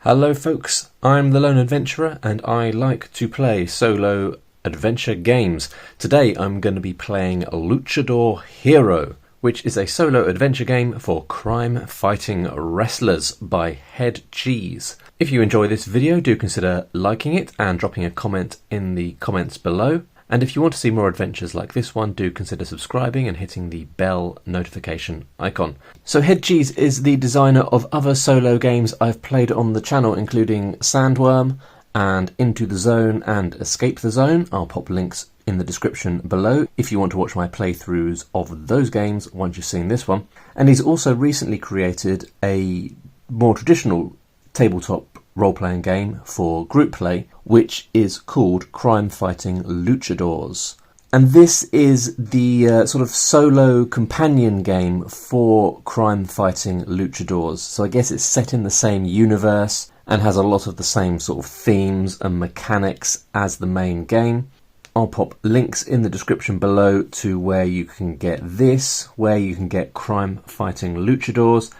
Hello folks, I'm the Lone Adventurer and I like to play solo adventure games. Today I'm going to be playing Luchador Hero, which is a solo adventure game for crime-fighting wrestlers by Headcheese. If you enjoy this video, do consider liking it and dropping a comment in the comments below. And if you want to see more adventures like this one, do consider subscribing and hitting the bell notification icon. So Headcheese is the designer of other solo games I've played on the channel, including Sandworm and Into the Zone and Escape the Zone. I'll pop links in the description below if you want to watch my playthroughs of those games once you've seen this one. And he's also recently created a more traditional tabletop role-playing game for group play, which is called Crime Fighting Luchadors. And this is the sort of solo companion game for Crime Fighting Luchadors. So I guess it's set in the same universe and has a lot of the same sort of themes and mechanics as the main game. I'll pop links in the description below to where you can get this, where you can get Crime Fighting Luchadors,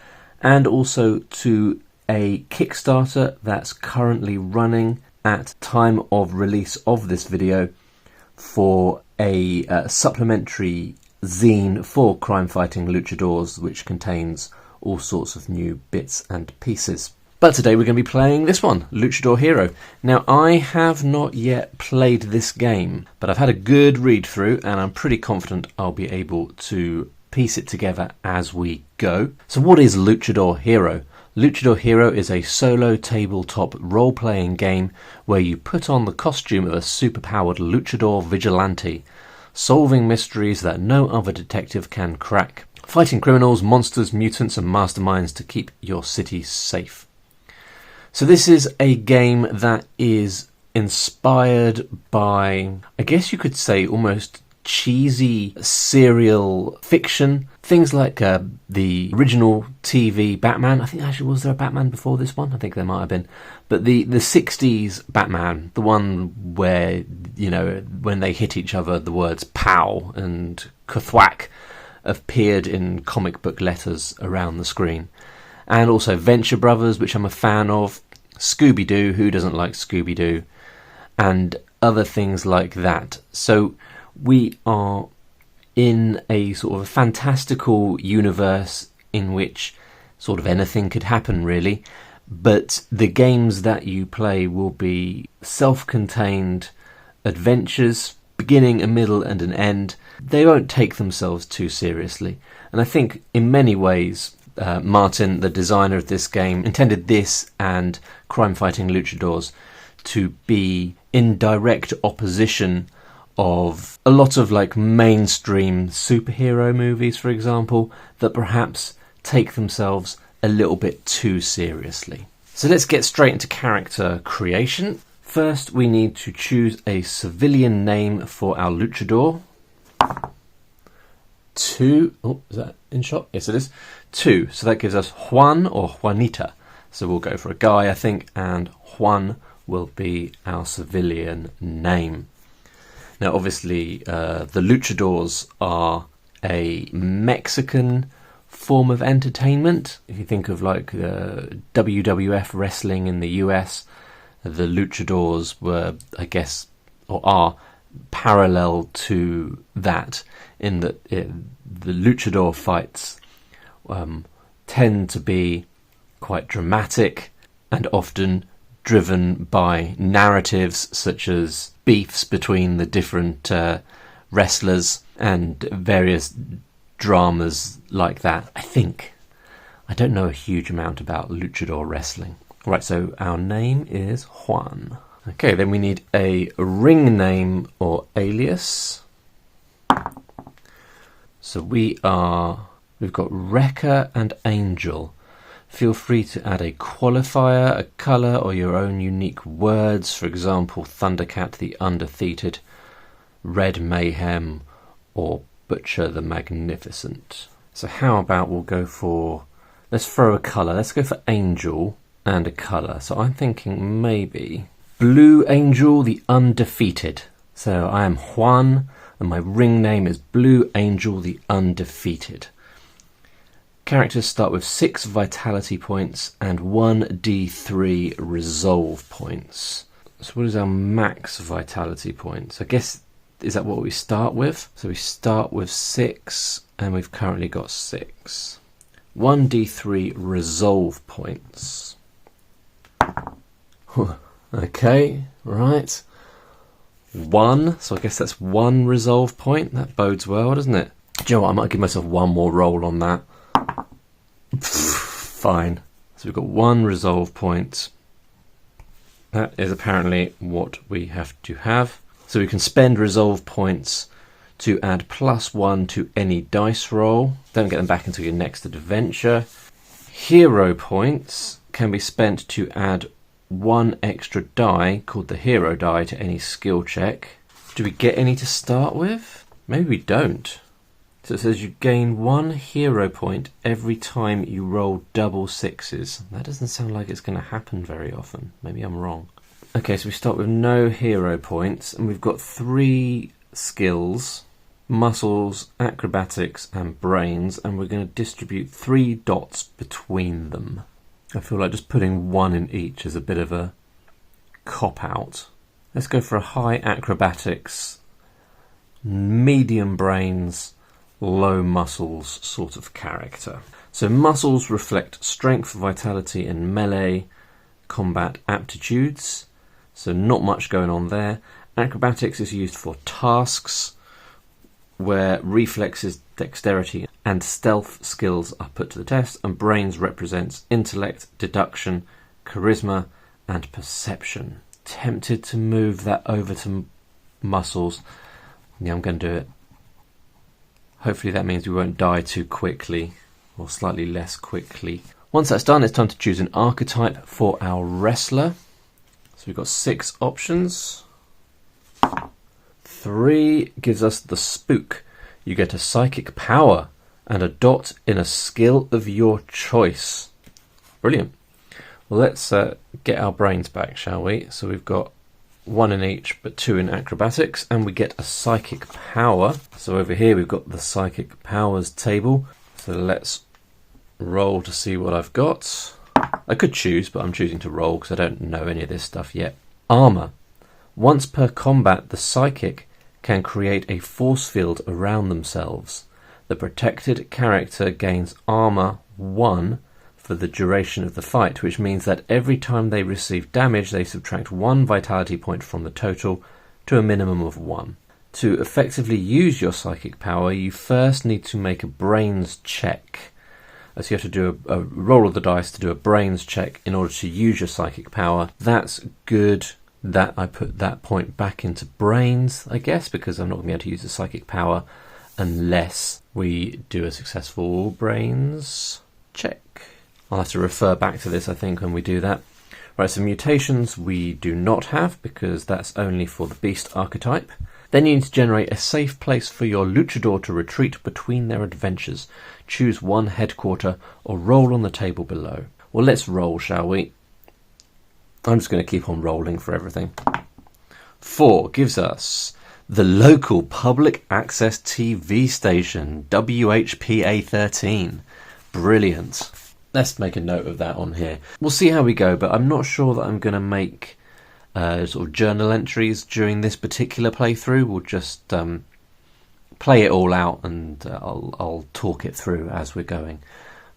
and also to a Kickstarter that's currently running at time of release of this video for a supplementary zine for Crime Fighting Luchadors, which contains all sorts of new bits and pieces. But today we're going to be playing this one, Luchador Hero. Now, I have not yet played this game, but I've had a good read through and I'm pretty confident I'll be able to piece it together as we go. So what is Luchador Hero? Luchador Hero is a solo tabletop role-playing game where you put on the costume of a superpowered luchador vigilante, solving mysteries that no other detective can crack, fighting criminals, monsters, mutants and masterminds to keep your city safe. So this is a game that is inspired by, I guess you could say, almost cheesy serial fiction. Things like the original TV Batman. I think actually, was there a Batman before this one? I think there might have been. But the 60s Batman, the one where, you know, when they hit each other, the words pow and kathwack appeared in comic book letters around the screen. And also Venture Brothers, which I'm a fan of. Scooby-Doo, who doesn't like Scooby-Doo? And other things like that. So we are in a sort of a fantastical universe in which sort of anything could happen, really. But the games that you play will be self-contained adventures, beginning, a middle and an end. They won't take themselves too seriously. And I think in many ways, Martin, the designer of this game, intended this and Crime Fighting Luchadors to be in direct opposition of a lot of like mainstream superhero movies, for example, that perhaps take themselves a little bit too seriously. So let's get straight into character creation. First, we need to choose a civilian name for our luchador. Oh, is that in shot? Yes, it is. 2. So that gives us Juan or Juanita. So we'll go for a guy, I think, and Juan will be our civilian name. Now, obviously, the luchadors are a Mexican form of entertainment. If you think of like WWF wrestling in the US, the luchadors were, I guess, or are parallel to that, in that the luchador fights tend to be quite dramatic and often driven by narratives such as beefs between the different wrestlers and various dramas like that. I don't know a huge amount about luchador wrestling. Right, so our name is Juan. Okay, then we need a ring name or alias. So we've got Wrecker and Angel. Feel free to add a qualifier, a colour, or your own unique words. For example, Thundercat the Undefeated, Red Mayhem, or Butcher the Magnificent. So how about let's throw a colour. Let's go for Angel and a colour. So I'm thinking maybe Blue Angel the Undefeated. So I am Juan and my ring name is Blue Angel the Undefeated. Characters start with 6 vitality points and 1d3 resolve points. So what is our max vitality points? I guess, is that what we start with? So we start with 6 and we've currently got 6. 1d3 resolve points. Okay, right. 1, so I guess that's 1 resolve point. That bodes well, doesn't it? Do you know what? I might give myself one more roll on that. Fine. So we've got 1 resolve point. That is apparently what we have to have. So we can spend resolve points to add +1 to any dice roll. Don't get them back until your next adventure. Hero points can be spent to add 1 extra die, called the hero die, to any skill check. Do we get any to start with? Maybe we don't. So it says you gain 1 hero point every time you roll double 6s. That doesn't sound like it's going to happen very often. Maybe I'm wrong. Okay, so we start with no hero points, and we've got 3 skills: muscles, acrobatics, and brains, and we're going to distribute 3 dots between them. I feel like just putting 1 in each is a bit of a cop-out. Let's go for a high acrobatics, medium brains, low muscles sort of character. So muscles reflect strength, vitality, and melee combat aptitudes. So not much going on there. Acrobatics is used for tasks where reflexes, dexterity, and stealth skills are put to the test, and brains represents intellect, deduction, charisma, and perception. Tempted to move that over to muscles. Yeah, I'm going to do it. Hopefully that means we won't die too quickly, or slightly less quickly. Once that's done, it's time to choose an archetype for our wrestler. So we've got 6 options. 3 gives us the spook. You get a psychic power and a dot in a skill of your choice. Brilliant. Well, let's get our brains back, shall we? So we've got 1 in each, but 2 in acrobatics, and we get a psychic power. So over here we've got the psychic powers table. So let's roll to see what I've got. I could choose, but I'm choosing to roll because I don't know any of this stuff yet. Armor. Once per combat, the psychic can create a force field around themselves. The protected character gains armor 1 for the duration of the fight, which means that every time they receive damage, they subtract 1 vitality point from the total to a minimum of 1. To effectively use your psychic power, you first need to make a brains check. So you have to do a roll of the dice to do a brains check in order to use your psychic power. That's good that I put that point back into brains, I guess, because I'm not going to be able to use the psychic power unless we do a successful brains check. I'll have to refer back to this, I think, when we do that. Right, so mutations we do not have because that's only for the beast archetype. Then you need to generate a safe place for your luchador to retreat between their adventures. Choose 1 headquarter or roll on the table below. Well, let's roll, shall we? I'm just going to keep on rolling for everything. 4 gives us the local public access TV station, WHPA 13. Brilliant. Let's make a note of that on here. We'll see how we go, but I'm not sure that I'm going to make sort of journal entries during this particular playthrough. We'll just play it all out and I'll talk it through as we're going.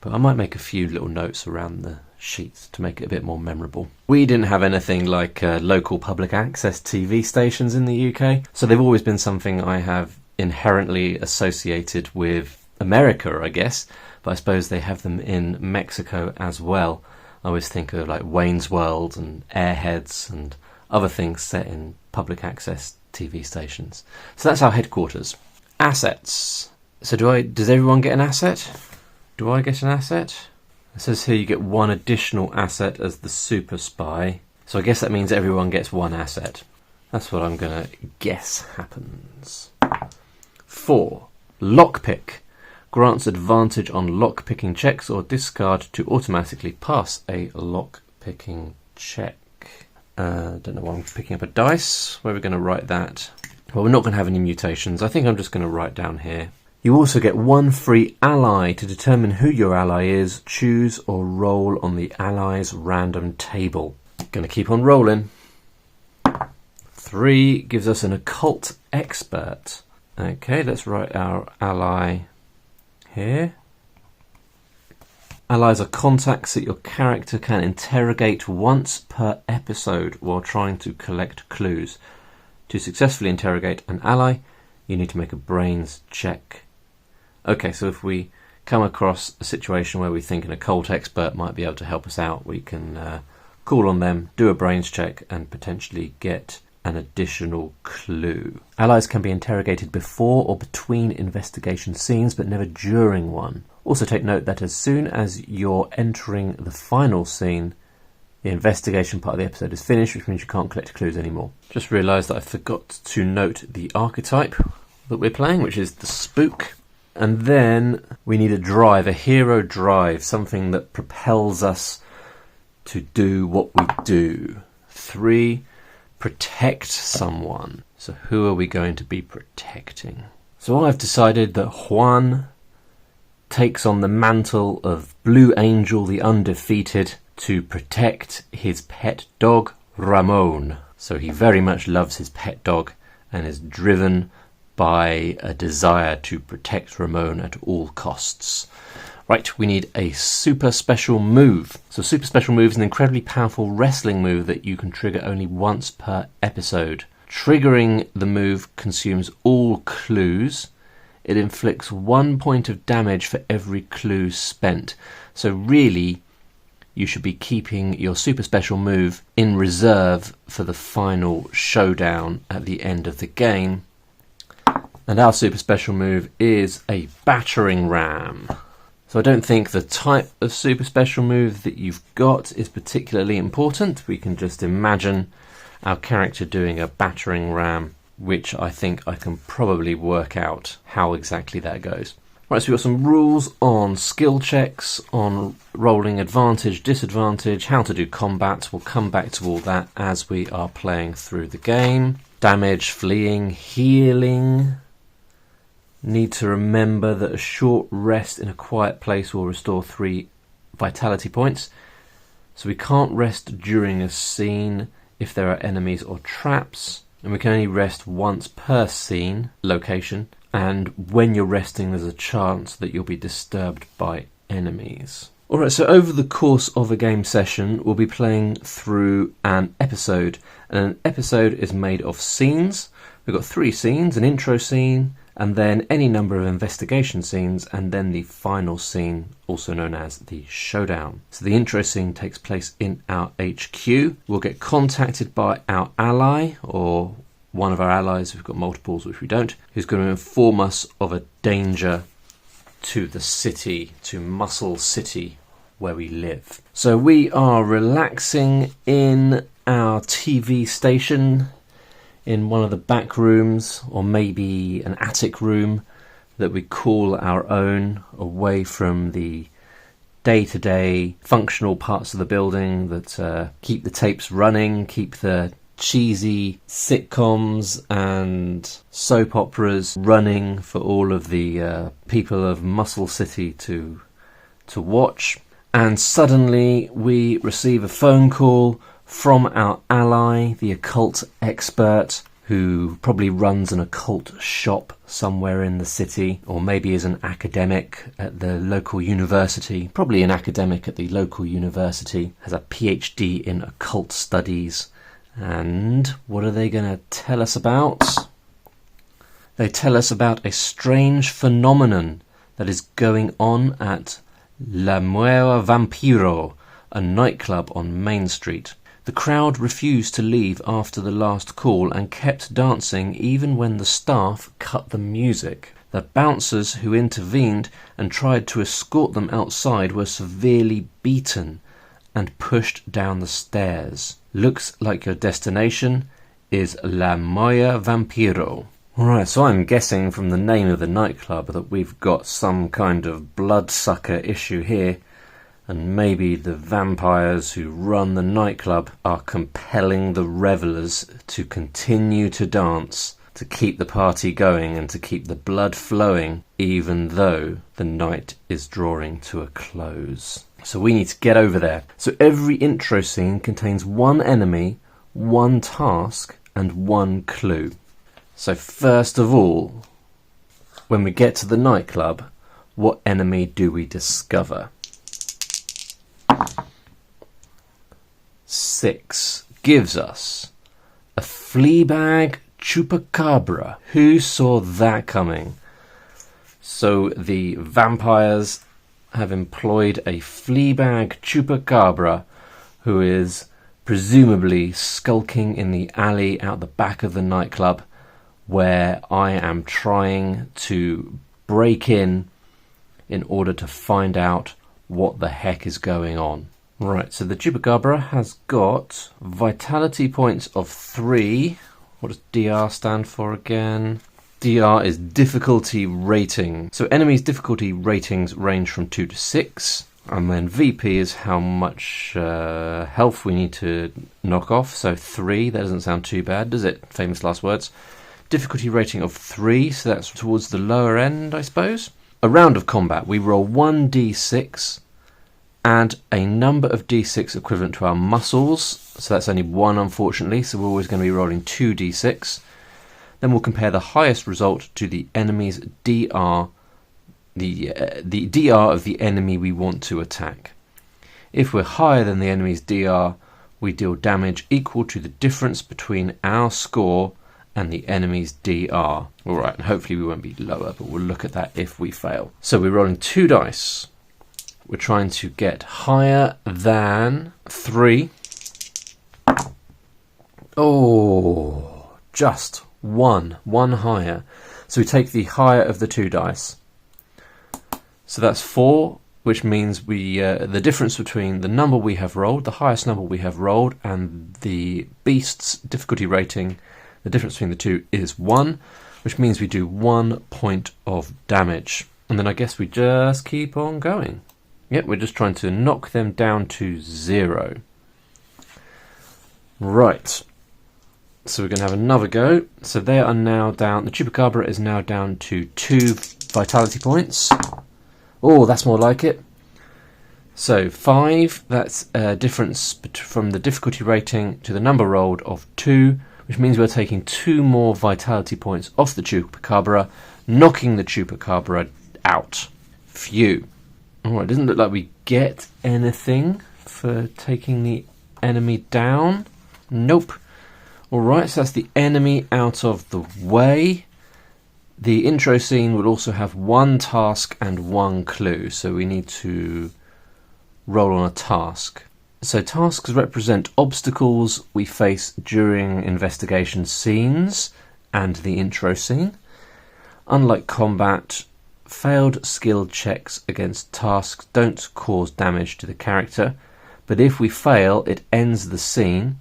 But I might make a few little notes around the sheets to make it a bit more memorable. We didn't have anything like local public access TV stations in the UK, so they've always been something I have inherently associated with America, I guess, but I suppose they have them in Mexico as well. I always think of like Wayne's World and Airheads and other things set in public access TV stations. So that's our headquarters. Assets. So does everyone get an asset? Do I get an asset? It says here you get 1 additional asset as the super spy. So I guess that means everyone gets 1 asset. That's what I'm going to guess happens. 4. Lockpick. Grants advantage on lockpicking checks or discard to automatically pass a lockpicking check. Don't know why I'm picking up a dice. Where are we going to write that? Well, we're not going to have any mutations. I think I'm just going to write down here You also get one free ally. To determine who your ally is, choose or roll on the allies random table. Going to keep on rolling. 3 gives us an occult expert. Okay, let's write our ally here. Allies are contacts that your character can interrogate once per episode while trying to collect clues. To successfully interrogate an ally, you need to make a brains check. Okay, so if we come across a situation where we think an occult expert might be able to help us out, we can call on them, do a brains check, and potentially get an additional clue. Allies can be interrogated before or between investigation scenes, but never during one. Also take note that as soon as you're entering the final scene, the investigation part of the episode is finished, which means you can't collect clues anymore. Just realised that I forgot to note the archetype that we're playing, which is the spook. And then we need a drive, a hero drive, something that propels us to do what we do. 3, protect someone. So who are we going to be protecting? So I've decided that Juan takes on the mantle of Blue Angel the Undefeated to protect his pet dog, Ramon. So he very much loves his pet dog and is driven by a desire to protect Ramon at all costs. Right, we need a super special move. So super special move is an incredibly powerful wrestling move that you can trigger only once per episode. Triggering the move consumes all clues. It inflicts 1 point of damage for every clue spent. So really, you should be keeping your super special move in reserve for the final showdown at the end of the game. And our super special move is a battering ram. So I don't think the type of super special move that you've got is particularly important. We can just imagine our character doing a battering ram, which I think I can probably work out how exactly that goes. Right, so we've got some rules on skill checks, on rolling advantage, disadvantage, how to do combat. We'll come back to all that as we are playing through the game. Damage, fleeing, healing. Need to remember that a short rest in a quiet place will restore 3 vitality points. So we can't rest during a scene if there are enemies or traps. And we can only rest once per scene, location. And when you're resting, there's a chance that you'll be disturbed by enemies. Alright, so over the course of a game session, we'll be playing through an episode. And an episode is made of scenes. We've got 3 scenes, an intro scene, and then any number of investigation scenes, and then the final scene, also known as the showdown. So the intro scene takes place in our HQ. We'll get contacted by our ally, or one of our allies, we've got multiples which we don't, who's going to inform us of a danger to the city, to Muscle City, where we live. So we are relaxing in our TV station, in one of the back rooms, or maybe an attic room that we call our own, away from the day-to-day functional parts of the building that keep the tapes running, keep the cheesy sitcoms and soap operas running for all of the people of Muscle City to watch. And suddenly we receive a phone call from our ally, the occult expert, who probably runs an occult shop somewhere in the city, or maybe is an academic at the local university, probably an academic at the local university, has a PhD in occult studies. And what are they going to tell us about? They tell us about a strange phenomenon that is going on at La Mueva Vampiro, a nightclub on Main Street. The crowd refused to leave after the last call and kept dancing even when the staff cut the music. The bouncers who intervened and tried to escort them outside were severely beaten and pushed down the stairs. Looks like your destination is La Mueva Vampiro. Alright, so I'm guessing from the name of the nightclub that we've got some kind of bloodsucker issue here. And maybe the vampires who run the nightclub are compelling the revellers to continue to dance, to keep the party going and to keep the blood flowing even though the night is drawing to a close. So we need to get over there. So every intro scene contains one enemy, one task, and one clue. So first of all, when we get to the nightclub, what enemy do we discover? 6 gives us a Fleabag Chupacabra. Who saw that coming? So the vampires have employed a Fleabag Chupacabra who is presumably skulking in the alley out the back of the nightclub where I am trying to break in order to find out what the heck is going on. Right, so the Chupacabra has got vitality points of 3. What does DR stand for again? DR is difficulty rating. So enemies' difficulty ratings range from 2 to 6. And then VP is how much health we need to knock off. So 3, that doesn't sound too bad, does it? Famous last words. Difficulty rating of 3, so that's towards the lower end, I suppose. A round of combat, we roll 1d6, add a number of d6 equivalent to our muscles. So that's only 1, unfortunately, so we're always going to be rolling 2d6. Then we'll compare the highest result to the enemy's DR, the DR of the enemy we want to attack. If we're higher than the enemy's DR, we deal damage equal to the difference between our score and the enemy's DR. Alright, and hopefully we won't be lower, but we'll look at that if we fail. So we're rolling 2 dice. We're trying to get higher than 3. Oh, just one higher. So we take the higher of the 2 dice. So that's 4, which means the difference between the number we have rolled, the highest number we have rolled, and the beast's difficulty rating, the difference between the two is 1, which means we do 1 point of damage. And then I guess we just keep on going. Yep, we're just trying to knock them down to 0. Right. So we're going to have another go. So they are now down, the Chupacabra is now down to 2 vitality points. Oh, that's more like it. So 5, that's a difference from the difficulty rating to the number rolled of 2, which means we're taking 2 more vitality points off the Chupacabra, knocking the Chupacabra out. Phew. Alright, doesn't look like we get anything for taking the enemy down. Nope. Alright, so that's the enemy out of the way. The intro scene will also have 1 task and 1 clue, so we need to roll on a task. So tasks represent obstacles we face during investigation scenes and the intro scene. Unlike combat, failed skill checks against tasks don't cause damage to the character, but if we fail, it ends the scene,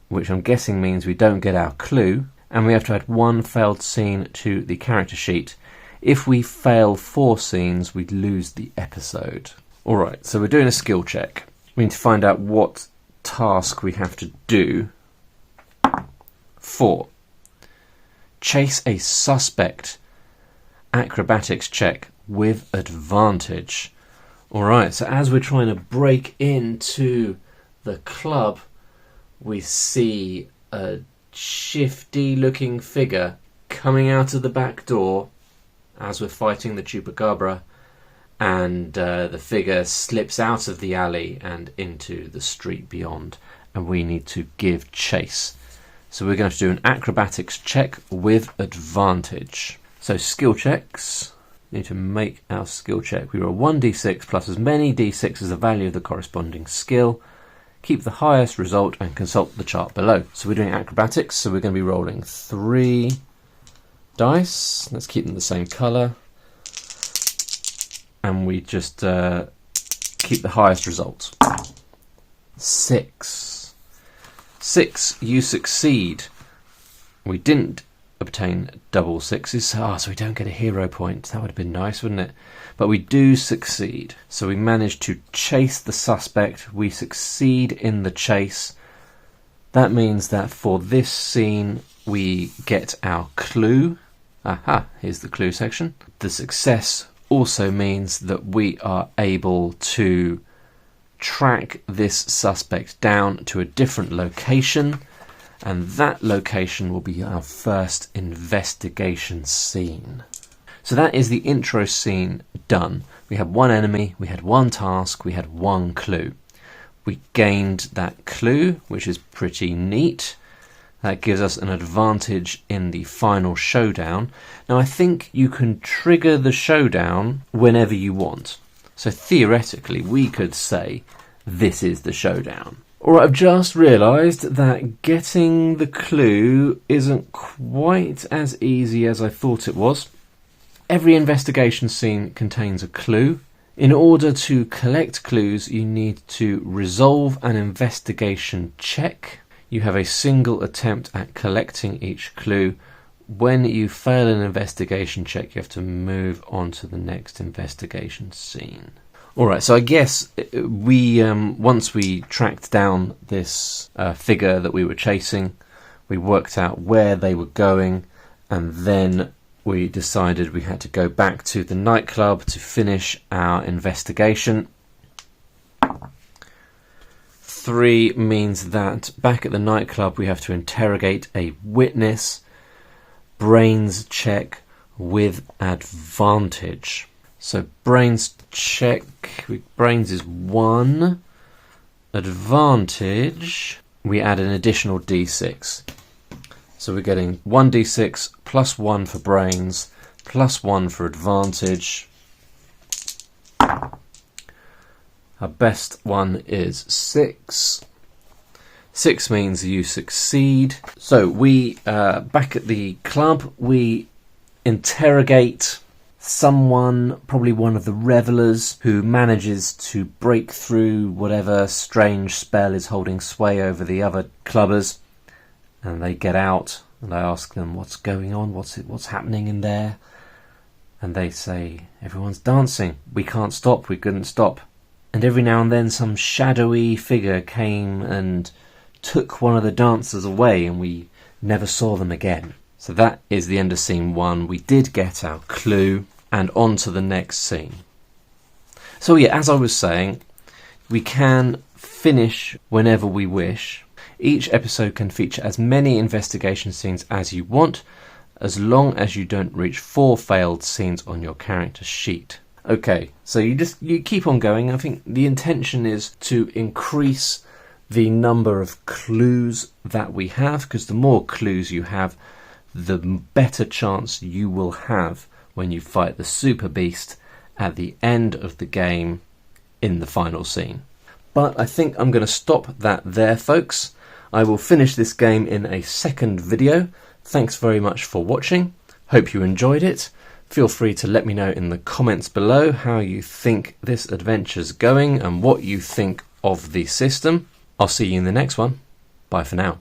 which I'm guessing means we don't get our clue, and we have to add 1 failed scene to the character sheet. If we fail 4 scenes, we lose the episode. Alright, so we're doing a skill check. We need to find out what task we have to do. 4. Chase a suspect. Acrobatics check with advantage. Alright, so as we're trying to break into the club, we see a shifty looking figure coming out of the back door as we're fighting the Chupacabra, and the figure slips out of the alley and into the street beyond, and we need to give chase. So we're going to have to do an acrobatics check with advantage. So skill checks, we need to make our skill check. We roll 1d6 plus as many d6 as the value of the corresponding skill. Keep the highest result and consult the chart below. So we're doing acrobatics, so we're going to be rolling 3 dice. Let's keep them the same colour. And we just keep the highest result. 6. 6, you succeed. We didn't obtain double 6s, so we don't get a hero point. That would have been nice, wouldn't it? But we do succeed. So we managed to chase the suspect. We succeed in the chase. That means that for this scene we get our clue, Aha, here's the clue section. The success also means that we are able to track this suspect down to a different location, and that location will be our first investigation scene. So that is the intro scene done. We had one enemy, we had one task, we had one clue. We gained that clue, which is pretty neat. That gives us an advantage in the final showdown. Now I think you can trigger the showdown whenever you want. So theoretically we could say this is the showdown. Alright, I've just realised that getting the clue isn't quite as easy as I thought it was. Every investigation scene contains a clue. In order to collect clues, you need to resolve an investigation check. You have a single attempt at collecting each clue. When you fail an investigation check, you have to move on to the next investigation scene. Alright, so I guess we once we tracked down this figure that we were chasing, we worked out where they were going, and then we decided we had to go back to the nightclub to finish our investigation. 3 means that back at the nightclub we have to interrogate a witness. Brains check with advantage. So brains check, brains is 1. Advantage, we add an additional d6. So we're getting 1d6 plus 1 for brains, plus 1 for advantage. Our best one is 6. 6 means you succeed. So we, back at the club, we interrogate someone, probably one of the revelers, who manages to break through whatever strange spell is holding sway over the other clubbers. And they get out, and I ask them, what's going on, what's happening in there? And they say, everyone's dancing, we can't stop, we couldn't stop. And every now and then some shadowy figure came and took one of the dancers away, and we never saw them again. So that is the end of scene 1. We did get our clue, and on to the next scene. So yeah, as I was saying, we can finish whenever we wish. Each episode can feature as many investigation scenes as you want, as long as you don't reach 4 failed scenes on your character sheet. Okay, so you keep on going. I think the intention is to increase the number of clues that we have, because the more clues you have, the better chance you will have when you fight the super beast at the end of the game in the final scene. But I think I'm going to stop that there, folks. I will finish this game in a second video. Thanks very much for watching. Hope you enjoyed it. Feel free to let me know in the comments below how you think this adventure's going and what you think of the system. I'll see you in the next one. Bye for now.